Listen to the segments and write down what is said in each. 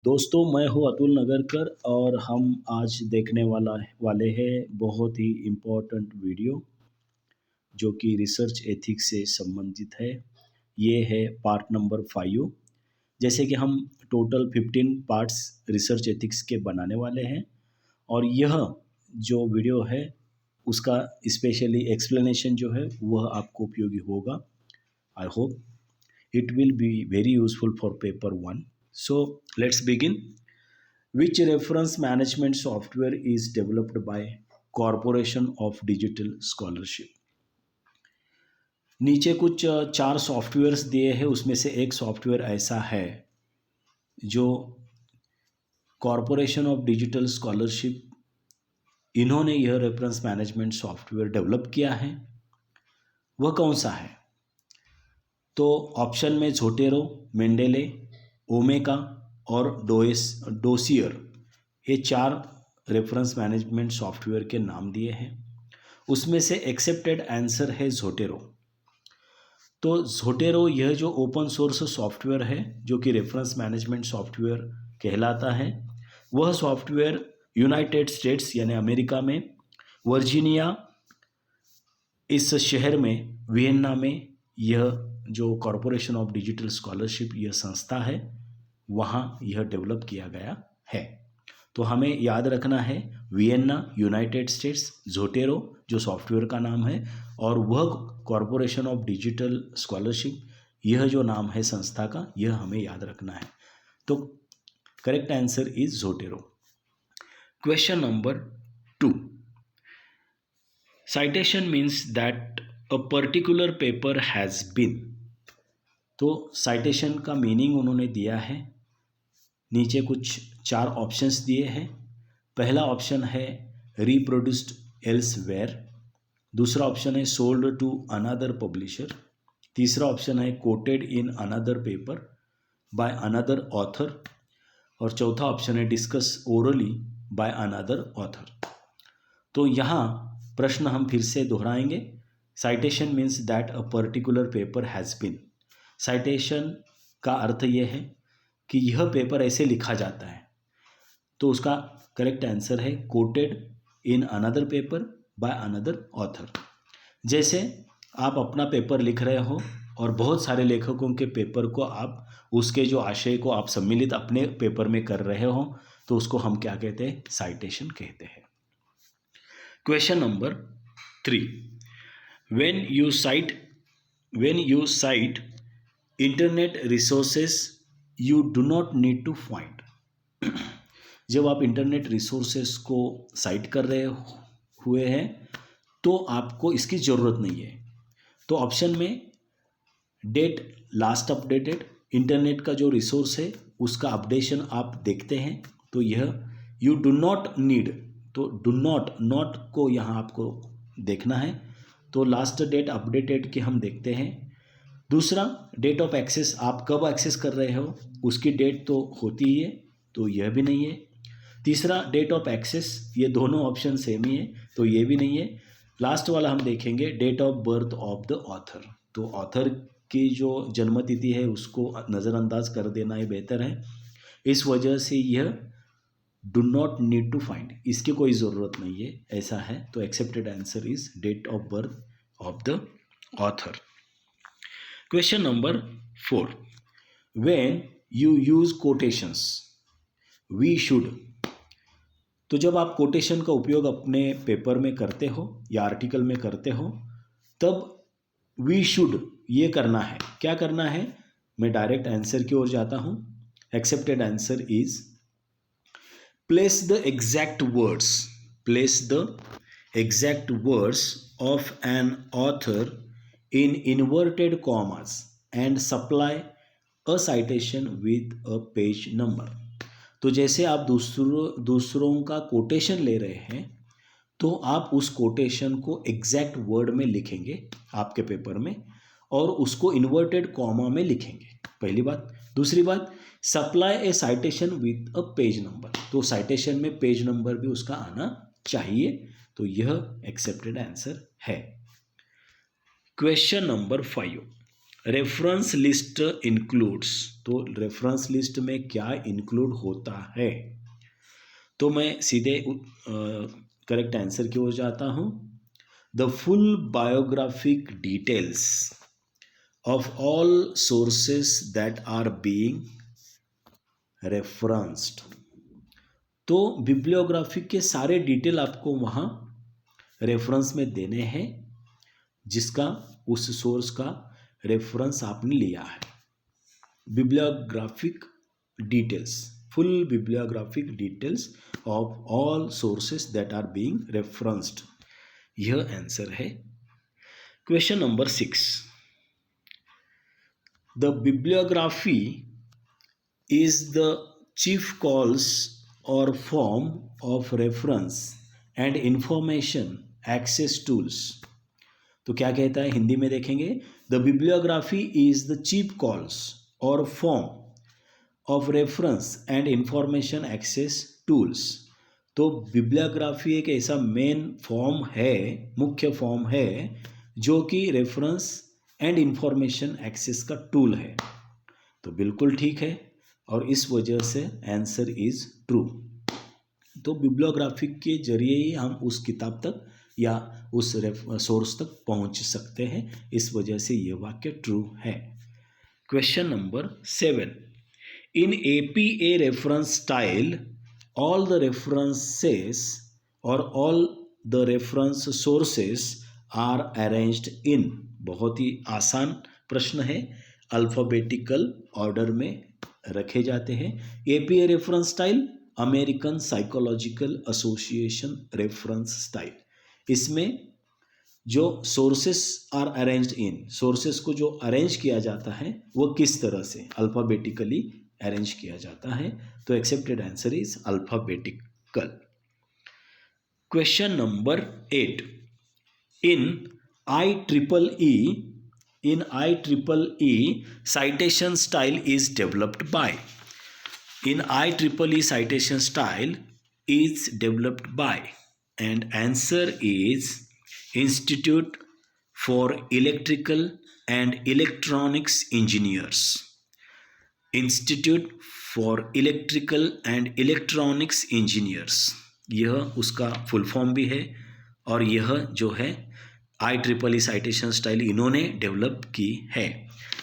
दोस्तों मैं हूँ अतुल नगरकर और हम आज देखने वाले हैं बहुत ही इम्पोर्टेंट वीडियो जो कि रिसर्च एथिक्स से संबंधित है। ये है पार्ट नंबर 5। जैसे कि हम टोटल 15 पार्ट्स रिसर्च एथिक्स के बनाने वाले हैं और यह जो वीडियो है उसका स्पेशली एक्सप्लेनेशन जो है वह आपको उपयोगी होगा। I hope it will be very useful for paper 1. So let's begin. Which reference management software is developed by Corporation of Digital Scholarship? नीचे कुछ चार सॉफ्टवेयर्स दिए हैं, उसमें से एक सॉफ्टवेयर ऐसा है जो कॉरपोरेशन ऑफ डिजिटल स्कॉलरशिप इन्होंने यह रेफरेंस मैनेजमेंट सॉफ्टवेयर डेवलप किया है। वह कौन सा है? तो ऑप्शन में झोटेरो, मेंडेले, ओमेगा और डोसियर, ये चार रेफरेंस मैनेजमेंट सॉफ्टवेयर के नाम दिए हैं। उसमें से एक्सेप्टेड आंसर है झोटेरो। तो झोटेरो यह जो ओपन सोर्स सॉफ्टवेयर है जो कि रेफरेंस मैनेजमेंट सॉफ्टवेयर कहलाता है, वह सॉफ्टवेयर यूनाइटेड स्टेट्स यानी अमेरिका में वर्जीनिया इस शहर में वियन्ना में यह जो कॉरपोरेशन ऑफ डिजिटल स्कॉलरशिप यह संस्था है वहाँ यह डेवलप किया गया है। तो हमें याद रखना है वियन्ना यूनाइटेड स्टेट्स, झोटेरो जो सॉफ्टवेयर का नाम है और वह कॉरपोरेशन ऑफ डिजिटल स्कॉलरशिप यह जो नाम है संस्था का, यह हमें याद रखना है। तो correct answer is Zotero. Question number 2। citation means that a particular paper has been। तो साइटेशन का मीनिंग उन्होंने दिया है। नीचे कुछ चार ऑप्शंस दिए हैं। पहला ऑप्शन है रिप्रोड्यूस्ड एल्सवेयर, दूसरा ऑप्शन है सोल्ड टू अनदर पब्लिशर, तीसरा ऑप्शन है quoted in another paper by another author और चौथा ऑप्शन है discuss orally by another author. तो यहाँ प्रश्न हम फिर से दोहराएंगे। Citation means that a particular paper has been. Citation का अर्थ यह है कि यह पेपर ऐसे लिखा जाता है। तो उसका करेक्ट आंसर है quoted in another paper by another author. जैसे आप अपना पेपर लिख रहे हो और बहुत सारे लेखकों के पेपर को आप उसके जो आशय को आप सम्मिलित अपने पेपर में कर रहे हो, तो उसको हम क्या कहते हैं? साइटेशन कहते हैं। Question number 3। when you cite internet resources you do not need to find. जब आप इंटरनेट रिसोर्सेस को साइट कर रहे हुए हैं तो आपको इसकी ज़रूरत नहीं है। तो ऑप्शन में डेट लास्ट अपडेटेड, इंटरनेट का जो रिसोर्स है उसका अपडेशन आप देखते हैं, तो यह यू डू नॉट नीड, तो डू नॉट को यहाँ आपको देखना है। तो लास्ट डेट अपडेटेड की हम देखते हैं। दूसरा डेट ऑफ एक्सेस, आप कब एक्सेस कर रहे हो उसकी डेट तो होती ही है, तो यह भी नहीं है। तीसरा डेट ऑफ एक्सेस, ये दोनों ऑप्शन सेम ही है, तो ये भी नहीं है। लास्ट वाला हम देखेंगे date of birth of the author. तो ऑथर की जो जन्मतिथि है उसको नज़रअंदाज कर देना ही बेहतर है। इस वजह से यह do not need to find, इसकी कोई ज़रूरत नहीं है, ऐसा है। तो accepted answer is date of birth of the author. Question number 4। when you use quotations we should। तो जब आप कोटेशन का उपयोग अपने पेपर में करते हो या आर्टिकल में करते हो तब वी शुड ये करना है। क्या करना है? मैं डायरेक्ट आंसर की ओर जाता हूँ। Accepted answer is place the exact words of an author in inverted commas and supply a citation with a page number। तो जैसे आप दूसरों का कोटेशन ले रहे हैं तो आप उस कोटेशन को एग्जैक्ट वर्ड में लिखेंगे आपके पेपर में और उसको इन्वर्टेड कॉमा में लिखेंगे, पहली बात। दूसरी बात, supply A citation with a page number, तो साइटेशन में पेज नंबर भी उसका आना चाहिए। तो यह एक्सेप्टेड आंसर है। Question number 5। Reference list includes, तो रेफरेंस लिस्ट में क्या इंक्लूड होता है? तो मैं सीधे करेक्ट आंसर की ओर जाता हूँ। The full biographic details of all sources that are being referenced. तो बिब्लियोग्राफी के सारे डिटेल आपको वहाँ रेफरेंस में देने हैं, जिसका उस सोर्स का रेफरेंस आपने लिया है। Bibliographic details, full bibliographic details of all sources that are being referenced, यह आंसर है। Question number 6, the bibliography is the chief calls or form of reference and information access tools। तो क्या कहता है हिंदी में देखेंगे, the bibliography is the chief calls और form of reference and information access tools. तो बिब्लियोग्राफी एक ऐसा मेन फॉर्म है, मुख्य फॉर्म है, जो कि रेफरेंस एंड इंफॉर्मेशन एक्सेस का टूल है। तो बिल्कुल ठीक है, और इस वजह से आंसर इज ट्रू। तो बिब्लियोग्राफी के जरिए ही हम उस किताब तक या उस सोर्स तक पहुंच सकते हैं, इस वजह से ये वाक्य ट्रू है। Question number 7, in APA reference style all the references और all the reference sources are arranged in. बहुत ही आसान प्रश्न है, अल्फ़ाबेटिकल ऑर्डर में रखे जाते हैं। APA reference style, American psychological association reference style. इसमें जो sources are arranged in, sources को जो अरेंज किया जाता है वो किस तरह से, अल्फ़ाबेटिकली अरेंज किया जाता है। तो accepted answer is alphabetical. Question number 8, in IEEE citation style is developed by। In IEEE citation style is developed by, and answer is Institute for Electrical and Electronics Engineers। Institute for Electrical and Electronics Engineers, यह उसका full form भी है, और यह जो है IEEE citation style इन्होंने develop की है।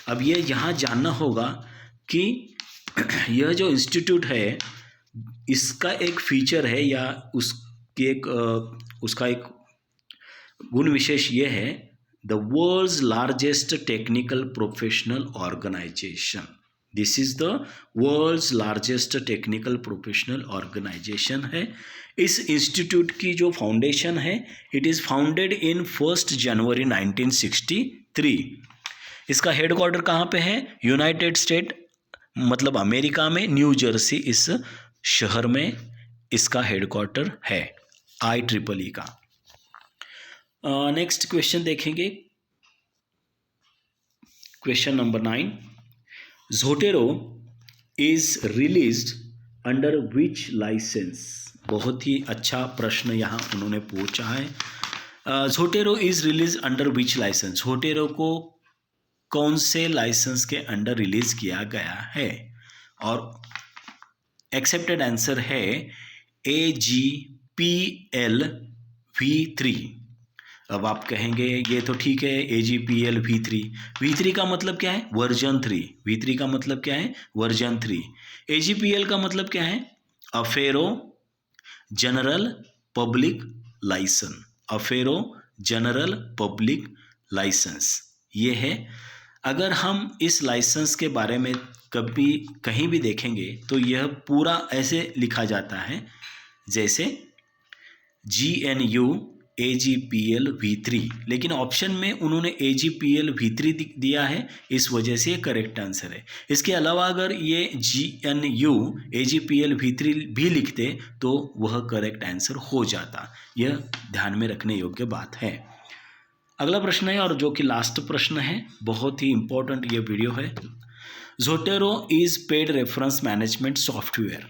अब ये यहाँ जानना होगा कि यह जो इंस्टीट्यूट है, इसका एक फीचर है या उसका एक गुण विशेष ये है, the world's largest technical professional organization. This is the world's largest technical professional organization है। इस इंस्टीट्यूट की जो फाउंडेशन है, it is founded in 1 January 1963। इसका हेडक्वार्टर कहाँ पे है? यूनाइटेड स्टेट, मतलब अमेरिका में न्यू जर्सी इस शहर में इसका हेडक्वार्टर है IEEE का। नेक्स्ट क्वेश्चन देखेंगे, question number 9, Zotero is released under which licence. बहुत ही अच्छा प्रश्न यहाँ उन्होंने पूछा है। Zotero is release under which licence, Zotero को कौन से लाइसेंस के अंडर रिलीज किया गया है? और एक्सेप्टेड आंसर है AGPL V3। अब आप कहेंगे ये तो ठीक है, AGPL V3, V3 का मतलब क्या है? वर्जन 3। V3 का मतलब क्या है? वर्जन 3। AGPL का मतलब क्या है? Affero general public licence, Affero general public licence ये है। अगर हम इस लाइसेंस के बारे में कभी कहीं भी देखेंगे तो यह पूरा ऐसे लिखा जाता है जैसे GNU AGPL V3, लेकिन ऑप्शन में उन्होंने AGPL V3 दिया है, इस वजह से ये करेक्ट आंसर है। इसके अलावा अगर ये GNU AGPL V3 भी लिखते तो वह करेक्ट आंसर हो जाता। यह ध्यान में रखने योग्य बात है। अगला प्रश्न है, और जो कि लास्ट प्रश्न है, बहुत ही इंपॉर्टेंट ये वीडियो है। Zotero is paid reference management software.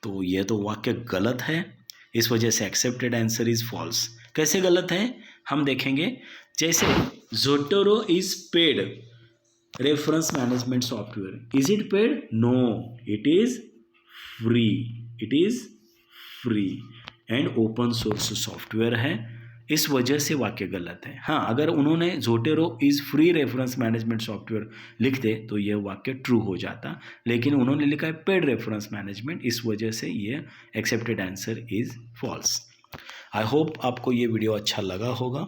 तो यह तो वाक्य गलत है, इस वजह से एक्सेप्टेड आंसर इज फॉल्स। कैसे गलत है हम देखेंगे। जैसे Zotero is paid reference management software. Is it paid? No, it is free. It is free and open source software है, इस वजह से वाक्य गलत है. हाँ, अगर उन्होंने Zotero is free reference management software लिख दे तो यह वाक्य ट्रू हो जाता, लेकिन उन्होंने लिखा है पेड रेफरेंस मैनेजमेंट, इस वजह से ये accepted answer is false. I hope आपको ये वीडियो अच्छा लगा होगा.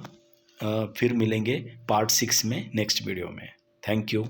फिर मिलेंगे पार्ट 6 में नेक्स्ट वीडियो में. Thank you.